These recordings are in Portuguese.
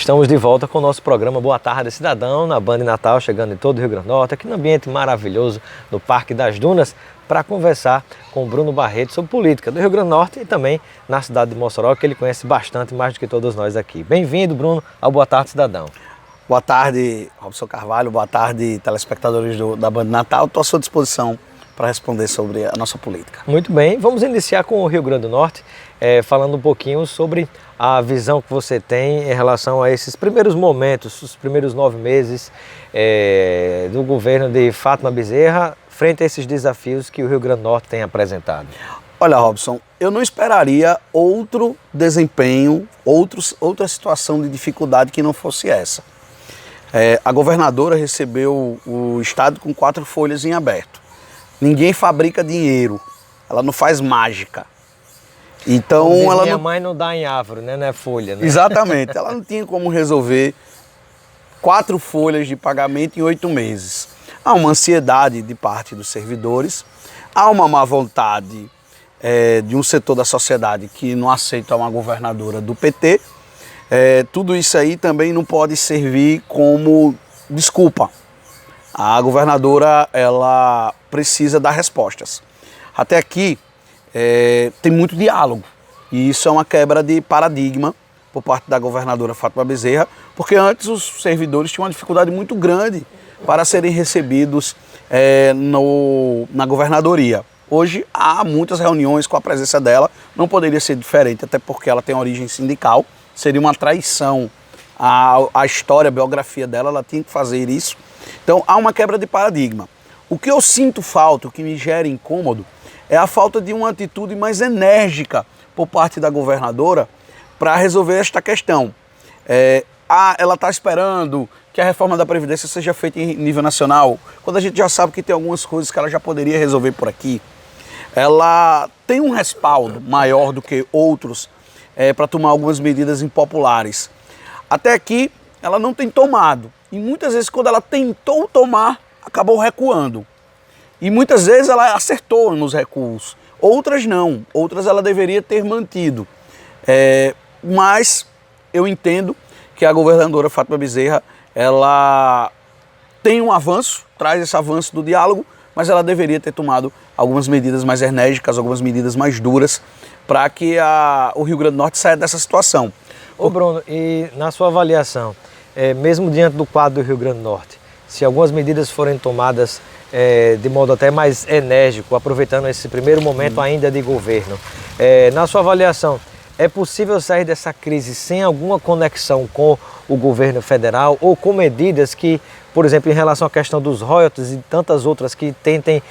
Estamos de volta com o nosso programa Boa Tarde Cidadão, na Band Natal, chegando em todo o Rio Grande do Norte, aqui no ambiente maravilhoso do Parque das Dunas, para conversar com o Bruno Barreto sobre política do Rio Grande do Norte e também na cidade de Mossoró, que ele conhece bastante, mais do que todos nós aqui. Bem-vindo, Bruno, ao Boa Tarde Cidadão. Boa tarde, Robson Carvalho, boa tarde, telespectadores da Band Natal. Estou à sua disposição para responder sobre a nossa política. Muito bem, vamos iniciar com o Rio Grande do Norte, falando um pouquinho sobre a visão que você tem em relação a esses primeiros momentos, os primeiros 9 meses do governo de Fátima Bezerra, frente a esses desafios que o Rio Grande do Norte tem apresentado. Olha, Robson, eu não esperaria outro desempenho, outra situação de dificuldade que não fosse essa. A governadora recebeu o estado com 4 folhas em aberto. Ninguém fabrica dinheiro, ela não faz mágica. Então, minha mãe não dá em árvore, né? Não é folha, né? Exatamente, ela não tinha como resolver 4 folhas de pagamento em 8 meses. Há uma ansiedade de parte dos servidores, há uma má vontade de um setor da sociedade que não aceita uma governadora do PT. Tudo isso aí também não pode servir como desculpa. A governadora, ela precisa dar respostas. Até aqui tem muito diálogo e isso é uma quebra de paradigma por parte da governadora Fátima Bezerra, porque antes os servidores tinham uma dificuldade muito grande para serem recebidos na governadoria. Hoje há muitas reuniões com a presença dela, não poderia ser diferente, até porque ela tem origem sindical, seria uma traição à história, à biografia dela, ela tinha que fazer isso. Então há uma quebra de paradigma. O que eu sinto falta, o que me gera incômodo, é a falta de uma atitude mais enérgica por parte da governadora para resolver esta questão. Ela está esperando que a reforma da Previdência seja feita em nível nacional, quando a gente já sabe que tem algumas coisas que ela já poderia resolver por aqui. Ela tem um respaldo maior do que outros para tomar algumas medidas impopulares. Até aqui, ela não tem tomado. E muitas vezes, quando ela tentou tomar, acabou recuando. E muitas vezes ela acertou nos recuos. Outras não. Outras ela deveria ter mantido. Mas eu entendo que a governadora Fátima Bezerra, ela tem um avanço, traz esse avanço do diálogo, mas ela deveria ter tomado algumas medidas mais enérgicas, algumas medidas mais duras, para que o Rio Grande do Norte saia dessa situação. Ô Bruno, e na sua avaliação, mesmo diante do quadro do Rio Grande do Norte, se algumas medidas forem tomadas de modo até mais enérgico, aproveitando esse primeiro momento ainda de governo, na sua avaliação, é possível sair dessa crise sem alguma conexão com o governo federal ou com medidas que, por exemplo, em relação à questão dos royalties e tantas outras que tentem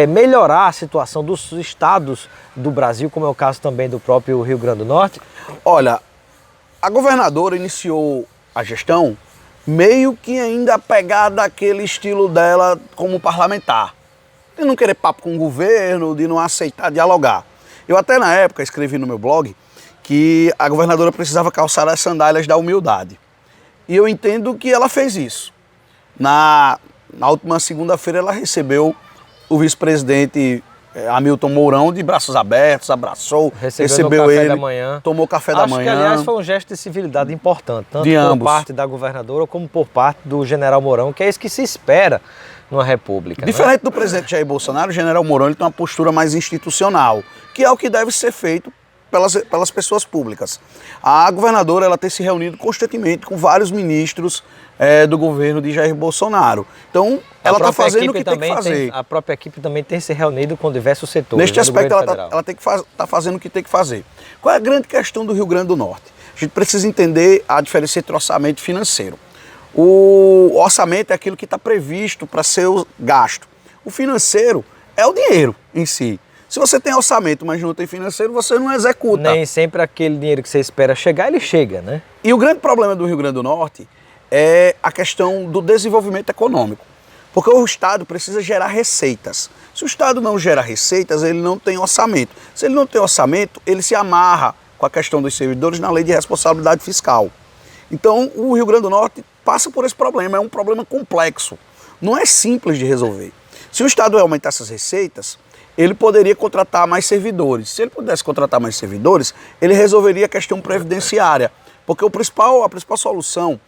melhorar a situação dos estados do Brasil, como é o caso também do próprio Rio Grande do Norte? Olha, a governadora iniciou a gestão meio que ainda apegada àquele estilo dela como parlamentar, de não querer papo com o governo, de não aceitar dialogar. Eu até na época escrevi no meu blog que a governadora precisava calçar as sandálias da humildade. E eu entendo que ela fez isso. Na última segunda-feira ela recebeu o vice-presidente Hamilton Mourão de braços abertos, abraçou, recebeu ele, tomou café da manhã. Acho que, aliás, foi um gesto de civilidade importante, tanto por parte da governadora como por parte do general Mourão, que é isso que se espera numa república. Diferente do presidente Jair Bolsonaro, o general Mourão ele tem uma postura mais institucional, que é o que deve ser feito pelas pessoas públicas. A governadora ela tem se reunido constantemente com vários ministros do governo de Jair Bolsonaro. Então, ela está fazendo o que tem que fazer. A própria equipe também tem se reunido com diversos setores. Neste aspecto, ela está fazendo o que tem que fazer. Qual é a grande questão do Rio Grande do Norte? A gente precisa entender a diferença entre orçamento e financeiro. O orçamento é aquilo que está previsto para ser gasto. O financeiro é o dinheiro em si. Se você tem orçamento, mas não tem financeiro, você não executa. Nem sempre aquele dinheiro que você espera chegar, ele chega, né? E o grande problema do Rio Grande do Norte é a questão do desenvolvimento econômico. Porque o Estado precisa gerar receitas. Se o Estado não gera receitas, ele não tem orçamento. Se ele não tem orçamento, ele se amarra com a questão dos servidores na lei de responsabilidade fiscal. Então, o Rio Grande do Norte passa por esse problema. É um problema complexo. Não é simples de resolver. Se o Estado aumentar essas receitas, ele poderia contratar mais servidores. Se ele pudesse contratar mais servidores, ele resolveria a questão previdenciária. Porque a principal solução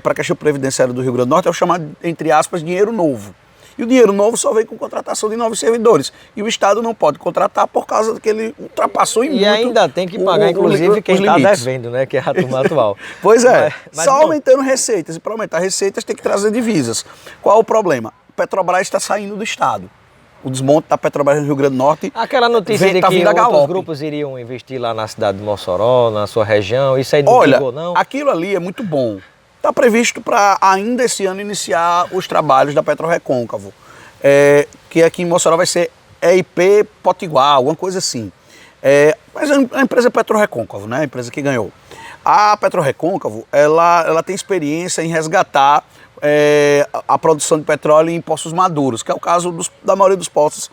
para a questão previdenciária do Rio Grande do Norte é o chamado, entre aspas, dinheiro novo. E o dinheiro novo só vem com contratação de novos servidores. E o Estado não pode contratar por causa que ele ultrapassou em muito. E ainda tem que pagar, inclusive, quem está devendo, né? Que é a turma atual. Pois é, só aumentando receitas. E para aumentar receitas tem que trazer divisas. Qual o problema? Petrobras está saindo do Estado. O desmonte da Petrobras no Rio Grande do Norte. Aquela notícia de que outros grupos iriam investir lá na cidade de Mossoró, na sua região, isso aí não ligou, não? Aquilo ali é muito bom. Está previsto para ainda esse ano iniciar os trabalhos da PetroRecôncavo, que aqui em Mossoró vai ser EIP Potiguar, alguma coisa assim. Mas a empresa PetroRecôncavo, né? A empresa que ganhou. A PetroRecôncavo, ela tem experiência em resgatar a produção de petróleo em poços maduros, que é o caso da maioria dos poços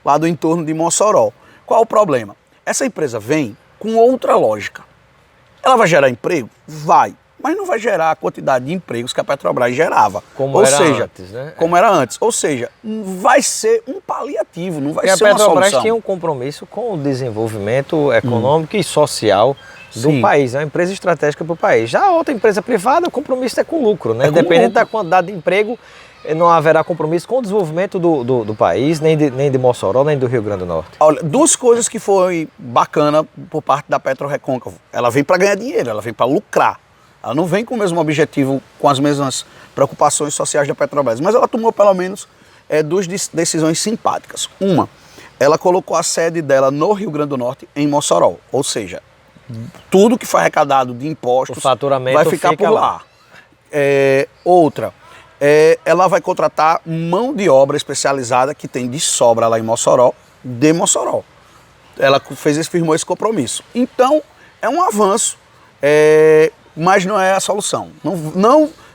lá do entorno de Mossoró. Qual o problema? Essa empresa vem com outra lógica. Ela vai gerar emprego? Vai. Mas não vai gerar a quantidade de empregos que a Petrobras gerava. Como era antes, né? Como era antes. Ou seja, vai ser um paliativo, não vai ser uma solução. A Petrobras tinha um compromisso com o desenvolvimento econômico e social do país. É uma empresa estratégica para o país. Já a outra empresa privada, o compromisso é com lucro, né? Independente da quantidade de emprego, não haverá compromisso com o desenvolvimento do país, nem de Mossoró, nem do Rio Grande do Norte. Olha, duas coisas que foi bacana por parte da PetroRecôncavo. Ela vem para ganhar dinheiro, ela vem para lucrar. Ela não vem com o mesmo objetivo, com as mesmas preocupações sociais da Petrobras, mas ela tomou pelo menos duas decisões simpáticas. Uma, ela colocou a sede dela no Rio Grande do Norte, em Mossoró, ou seja, tudo que foi arrecadado de impostos o faturamento vai ficar por lá. Outra, ela vai contratar mão de obra especializada que tem de sobra lá em Mossoró, de Mossoró. Ela firmou esse compromisso. Então, é um avanço, mas não é a solução.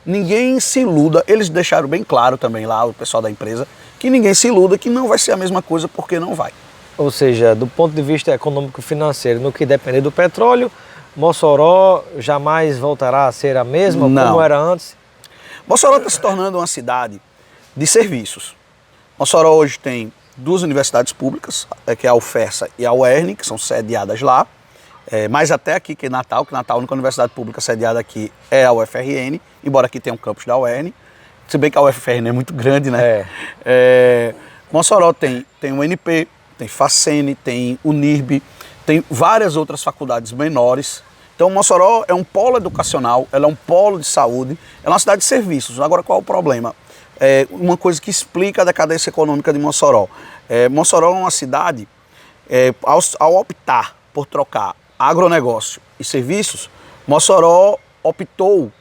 Ninguém se iluda, eles deixaram bem claro também lá, o pessoal da empresa, que ninguém se iluda que não vai ser a mesma coisa, porque não vai. Ou seja, do ponto de vista econômico-financeiro, no que depender do petróleo, Mossoró jamais voltará a ser a mesma como era antes? Mossoró está se tornando uma cidade de serviços. Mossoró hoje tem duas universidades públicas, que é a UFERSA e a UERN, que são sediadas lá. Mais até aqui que Natal, a única universidade pública sediada aqui é a UFRN, embora aqui tenha um campus da UERN, se bem que a UFRN é muito grande, né? Mossoró tem o UNP, tem FACEN, tem UNIRB, tem várias outras faculdades menores. Então Mossoró é um polo educacional, ela é um polo de saúde, é uma cidade de serviços. Agora qual é o problema? Uma coisa que explica a decadência econômica de Mossoró. Mossoró é uma cidade, ao optar por trocar agronegócio e serviços, Mossoró optou,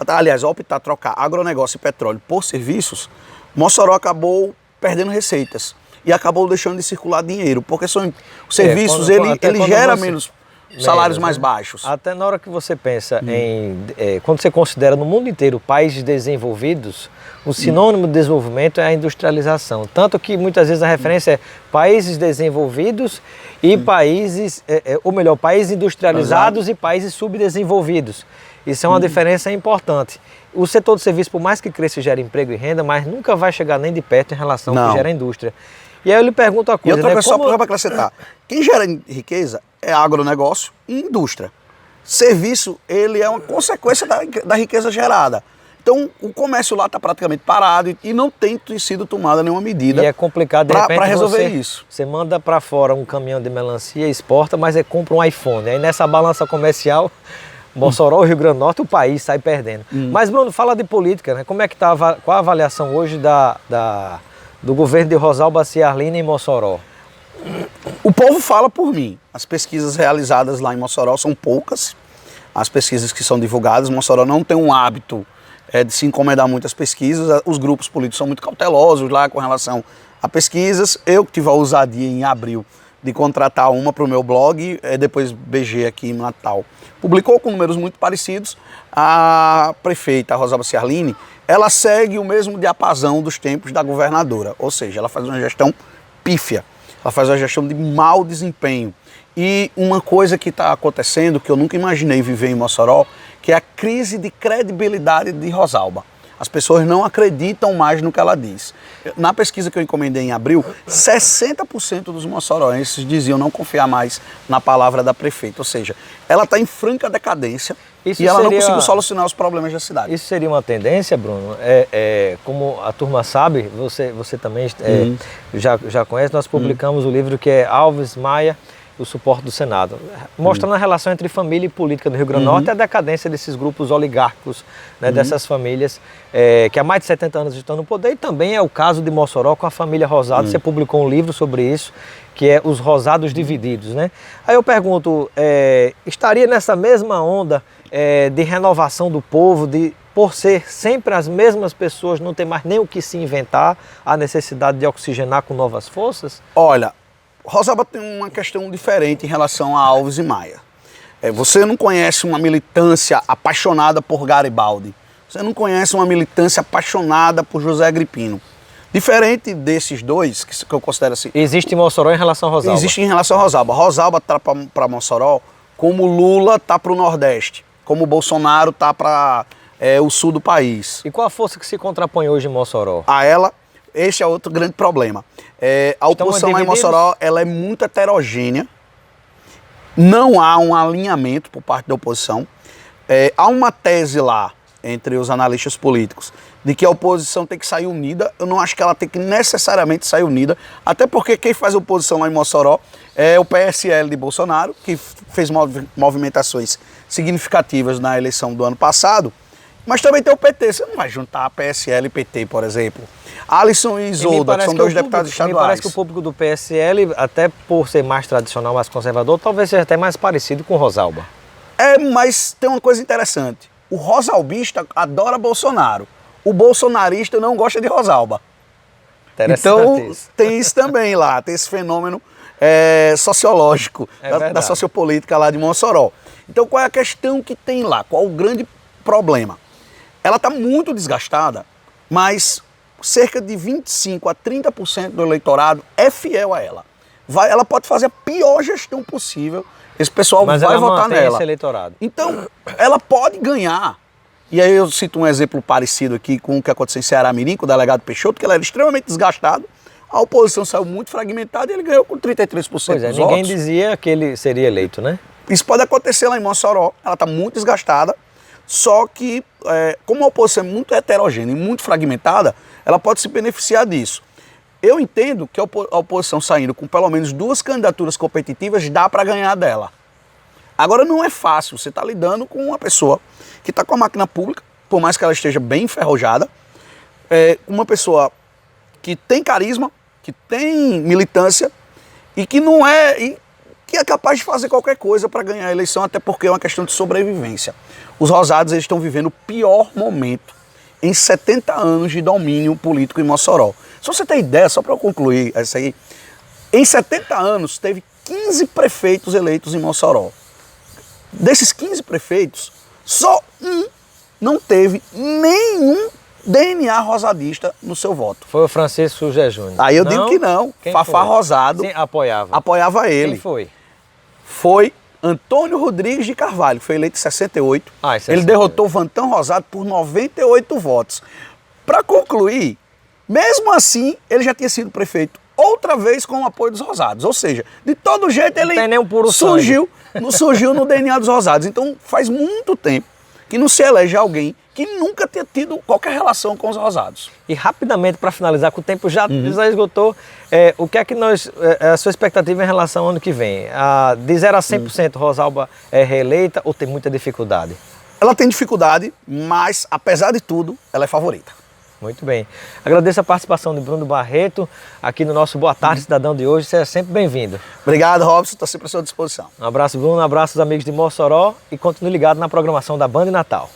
aliás, ao optar trocar agronegócio e petróleo por serviços, Mossoró acabou perdendo receitas e acabou deixando de circular dinheiro, porque os serviços, ele gera menos salários mais baixos. Até na hora que você pensa quando você considera no mundo inteiro países desenvolvidos, o sinônimo de desenvolvimento é a industrialização. Tanto que muitas vezes a referência é países desenvolvidos e países, países industrializados e países subdesenvolvidos. Isso é uma diferença importante. O setor de serviço, por mais que cresça e gere emprego e renda, mas nunca vai chegar nem de perto em relação ao que gera a indústria. E aí eu lhe pergunto a coisa, e outra coisa, só para acrescentar, quem gera riqueza é agronegócio e indústria. Serviço, ele é uma consequência da riqueza gerada. Então, o comércio lá está praticamente parado e não tem sido tomada nenhuma medida. E é complicado, de repente, para resolver isso. Você manda para fora um caminhão de melancia, exporta, mas compra um iPhone. Aí nessa balança comercial, Mossoró, Rio Grande do Norte, o país sai perdendo. Mas, Bruno, fala de política, né? Como é que está, qual a avaliação hoje do governo de Rosalba Ciarline em Mossoró? O povo fala por mim. As pesquisas realizadas lá em Mossoró são poucas. As pesquisas que são divulgadas, Mossoró não tem um hábito de se encomendar muitas pesquisas. Os grupos políticos são muito cautelosos lá com relação a pesquisas. Eu tive a ousadia em abril de contratar uma para o meu blog, depois BG aqui em Natal. Publicou com números muito parecidos. A prefeita Rosalba Ciarline, ela segue o mesmo diapasão dos tempos da governadora, ou seja, ela faz uma gestão pífia, ela faz uma gestão de mau desempenho. E uma coisa que está acontecendo, que eu nunca imaginei viver em Mossoró, que é a crise de credibilidade de Rosalba. As pessoas não acreditam mais no que ela diz. Na pesquisa que eu encomendei em abril, 60% dos moçoroenses diziam não confiar mais na palavra da prefeita. Ou seja, ela está em franca decadência e ela não conseguiu solucionar os problemas da cidade. Isso seria uma tendência, Bruno? Como a turma sabe, você também já conhece, nós publicamos o livro que é Alves Maia, o suporte do Senado, mostrando a relação entre família e política do Rio Grande do Norte e a decadência desses grupos oligárquicos, né, dessas famílias que há mais de 70 anos estão no poder, e também é o caso de Mossoró com a família Rosado. Você publicou um livro sobre isso, que é Os Rosados Divididos, né? Aí eu pergunto, estaria nessa mesma onda de renovação do povo, por ser sempre as mesmas pessoas, não ter mais nem o que se inventar, a necessidade de oxigenar com novas forças? Olha, Rosalba tem uma questão diferente em relação a Alves e Maia. Você não conhece uma militância apaixonada por Garibaldi. Você não conhece uma militância apaixonada por José Agripino. Diferente desses dois, que eu considero assim... Existe em Mossoró em relação a Rosalba? Existe em relação a Rosalba. Rosalba está para Mossoró como Lula está para o Nordeste, como Bolsonaro está para o sul do país. E qual a força que se contrapõe hoje em Mossoró? A ela... Esse é outro grande problema. A oposição lá em Mossoró, ela é muito heterogênea. Não há um alinhamento por parte da oposição. Há uma tese lá, entre os analistas políticos, de que a oposição tem que sair unida. Eu não acho que ela tem que necessariamente sair unida, até porque quem faz oposição lá em Mossoró é o PSL de Bolsonaro, que fez movimentações significativas na eleição do ano passado, mas também tem o PT. Você não vai juntar PSL e PT, por exemplo. Alisson e Isolda, que são dois deputados estaduais. Me parece que o público do PSL, até por ser mais tradicional, mais conservador, talvez seja até mais parecido com o Rosalba. Mas tem uma coisa interessante. O rosalbista adora Bolsonaro. O bolsonarista não gosta de Rosalba. Então tem isso também lá, tem esse fenômeno sociológico, da sociopolítica lá de Mossoró. Então qual é a questão que tem lá? Qual o grande problema? Ela está muito desgastada, mas cerca de 25% a 30% do eleitorado é fiel a ela. Ela pode fazer a pior gestão possível, esse pessoal vai votar nela. Esse eleitorado. Então, ela pode ganhar. E aí eu cito um exemplo parecido aqui com o que aconteceu em Ceará-Mirim, com o delegado Peixoto, que ele era extremamente desgastado, a oposição saiu muito fragmentada e ele ganhou com 33% dos votos. Ninguém dizia que ele seria eleito, né? Isso pode acontecer lá em Mossoró, ela está muito desgastada, só que, como a oposição é muito heterogênea e muito fragmentada, ela pode se beneficiar disso. Eu entendo que a oposição saindo com pelo menos 2 candidaturas competitivas dá para ganhar dela. Agora não é fácil, você está lidando com uma pessoa que está com a máquina pública, por mais que ela esteja bem enferrujada, uma pessoa que tem carisma, que tem militância e que não que é capaz de fazer qualquer coisa para ganhar a eleição, até porque é uma questão de sobrevivência. Os Rosados eles estão vivendo o pior momento em 70 anos de domínio político em Mossoró. Se você tem ideia, só para eu concluir essa aí, em 70 anos teve 15 prefeitos eleitos em Mossoró. Desses 15 prefeitos, só um não teve nenhum DNA rosadista no seu voto. Foi o Francisco José Júnior. Aí eu digo que não. Quem Fafá foi? Rosado apoiava ele. Quem foi? Foi Antônio Rodrigues de Carvalho, que foi eleito em 68. Em 68. Ele derrotou Vantão Rosado por 98 votos. Para concluir, mesmo assim, ele já tinha sido prefeito outra vez com o apoio dos Rosados. Ou seja, de todo jeito ele surgiu no DNA dos Rosados. Então faz muito tempo que não se elege alguém que nunca tenha tido qualquer relação com os Rosados. E rapidamente, para finalizar, que o tempo já esgotou, o que é que a sua expectativa em relação ao ano que vem? De 0 a 100%, Rosalba é reeleita ou tem muita dificuldade? Ela tem dificuldade, mas apesar de tudo, ela é favorita. Muito bem. Agradeço a participação de Bruno Barreto aqui no nosso Boa Tarde Cidadão de hoje. Seja sempre bem-vindo. Obrigado, Robson. Estou sempre à sua disposição. Um abraço, Bruno. Um abraço aos amigos de Mossoró e continue ligado na programação da Band Natal.